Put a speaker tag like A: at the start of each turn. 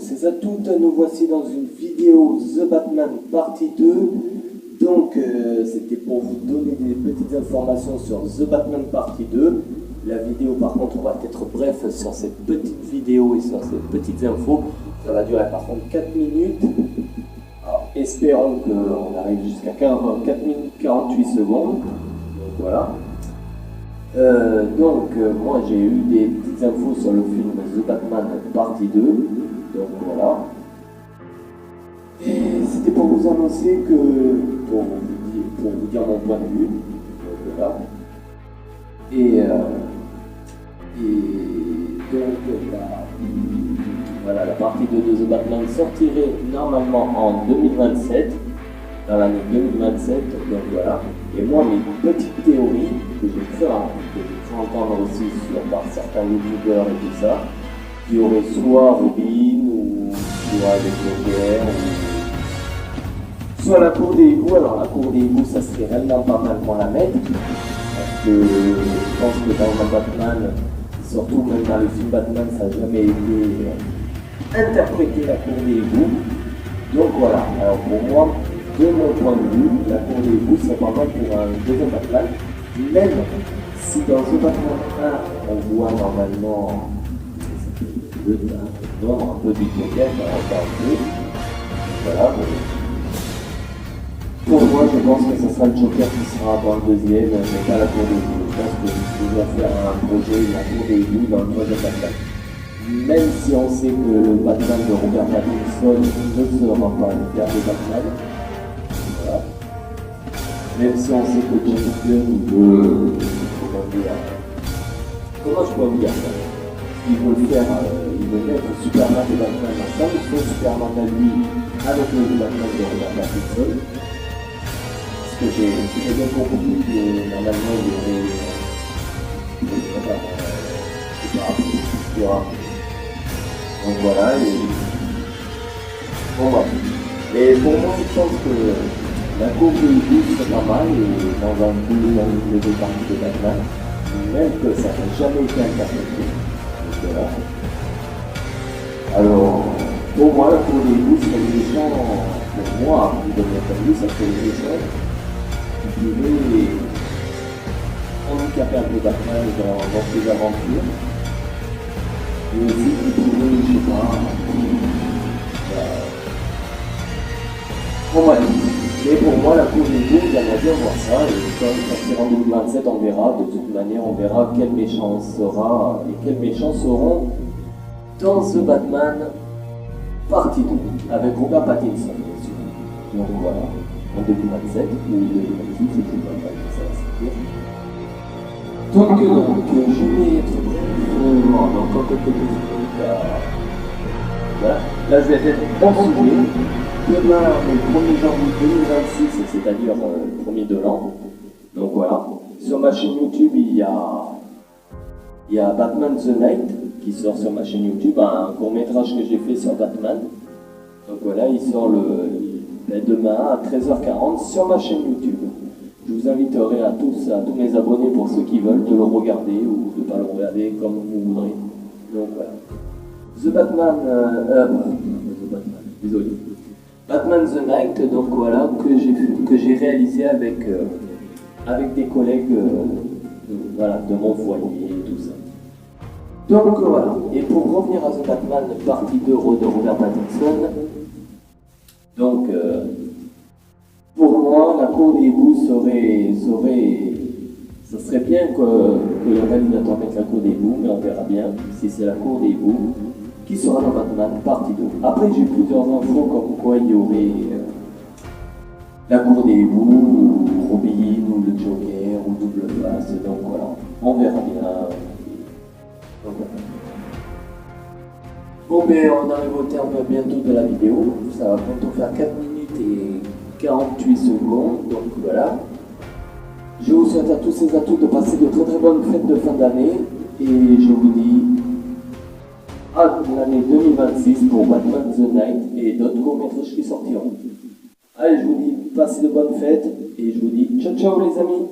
A: tous et à toutes, nous voici dans une vidéo The Batman partie 2. Donc c'était pour vous donner des petites informations sur The Batman partie 2. La vidéo par contre va être bref sur cette petite vidéo et sur ces petites infos. Ça va durer par contre 4 minutes. Alors espérons qu'on arrive jusqu'à 4 minutes 48 secondes. Donc voilà. Moi j'ai eu des petites infos sur le film The Batman partie 2, donc voilà. Et c'était pour vous annoncer que, pour vous dire mon point de vue, donc voilà. Voilà, la partie 2 de The Batman sortirait normalement en 2027, dans l'année 2027, donc voilà. Et moi, mes petites théories que j'ai cru entendre aussi par certains youtubeurs et tout ça, qui auraient soit Robin, ou soit avec Joker, ou soit la cour des hiboux. Alors la cour des hiboux, ça serait réellement pas mal qu'on la mette, parce que je pense que dans un Batman, surtout même dans le film Batman, ça n'a jamais été interprété la cour des hiboux. Donc voilà, alors pour moi, de mon point de vue, la cour des hiboux serait pas mal pour un deuxième Batman, même si dans The Batman 1, on voit normalement un peu du Joker, voilà. Pour moi, je pense que ce sera le Joker qui sera dans le deuxième, mais pas la cour des hiboux. Je pense que je vais faire un projet, la cour des hiboux dans le troisième Batman. Même si on sait que le Batman de Robert Pattinson ne sera pas le père de Batman. Voilà. Même si on sait que James Gunn veut, comment je peux vous dire ça? Il veut le faire, il veut mettre Superman et Batman ensemble, soit Superman à lui avec le Batman de Robert Pattinson. Parce que j'ai bien compris que normalement il y aurait donc voilà, bon bref. Et pour moi, je pense que la cour des hiboux serait pas mal, et dans un film, dans une des parties de Batman, même que ça n'a jamais été interprété. Donc voilà. Alors, pour moi, la cour des hiboux serait les gens, pour moi, de mon point de vue, ça serait les gens qui pouvaient handicaper un peu Batman dans ses aventures. Et aussi qui pourrait, je sais pas, bon bref. Et pour moi, la cour des hiboux, j'aimerais bien voir ça, et quand en 2027, on verra, de toute manière, on verra quel méchant sera, et quels méchants seront dans The Batman partie 2, avec Robert Pattinson, bien sûr. Donc voilà, en 2027, ou 2026, je ne sais pas quand ça va sortir. Donc, je vais être encore quelques minutes. Voilà. Là, je vais être bon sujet. Demain, le 1er janvier 2026, c'est-à-dire le premier de l'an. Donc voilà. Sur ma chaîne YouTube, il y a Batman The Night qui sort sur ma chaîne YouTube, un court-métrage que j'ai fait sur Batman. Donc voilà, il sort demain à 13h40 sur ma chaîne YouTube. Je vous inviterai à tous mes abonnés, pour ceux qui veulent, de le regarder ou de ne pas le regarder comme vous voudrez. Donc voilà. The Batman, désolé. Batman The Night, donc voilà, que j'ai réalisé avec des collègues voilà, de mon foyer et tout ça. Donc voilà. Et pour revenir à The Batman partie 2 de Robert Pattinson, donc pour moi, la cour des hiboux ça serait bien que le réalisateur mette la cour des hiboux, mais on verra bien si c'est la cour des hiboux qui sera dans Batman partie 2. Après, j'ai plusieurs infos comme quoi il y aurait la cour des hiboux, ou Robin, ou le Joker, ou Double Face, donc voilà, on verra bien. Donc, voilà. Bon, ben on arrive au terme bientôt de la vidéo, ça va bientôt faire 4 minutes et 48 secondes, donc voilà. Je vous souhaite à tous et à toutes de passer de très très bonnes fêtes de fin d'année, et je vous dis à l'année 2026 pour Batman The Night et d'autres courts-métrages qui sortiront. Allez, je vous dis passez de bonnes fêtes, et je vous dis ciao ciao les amis.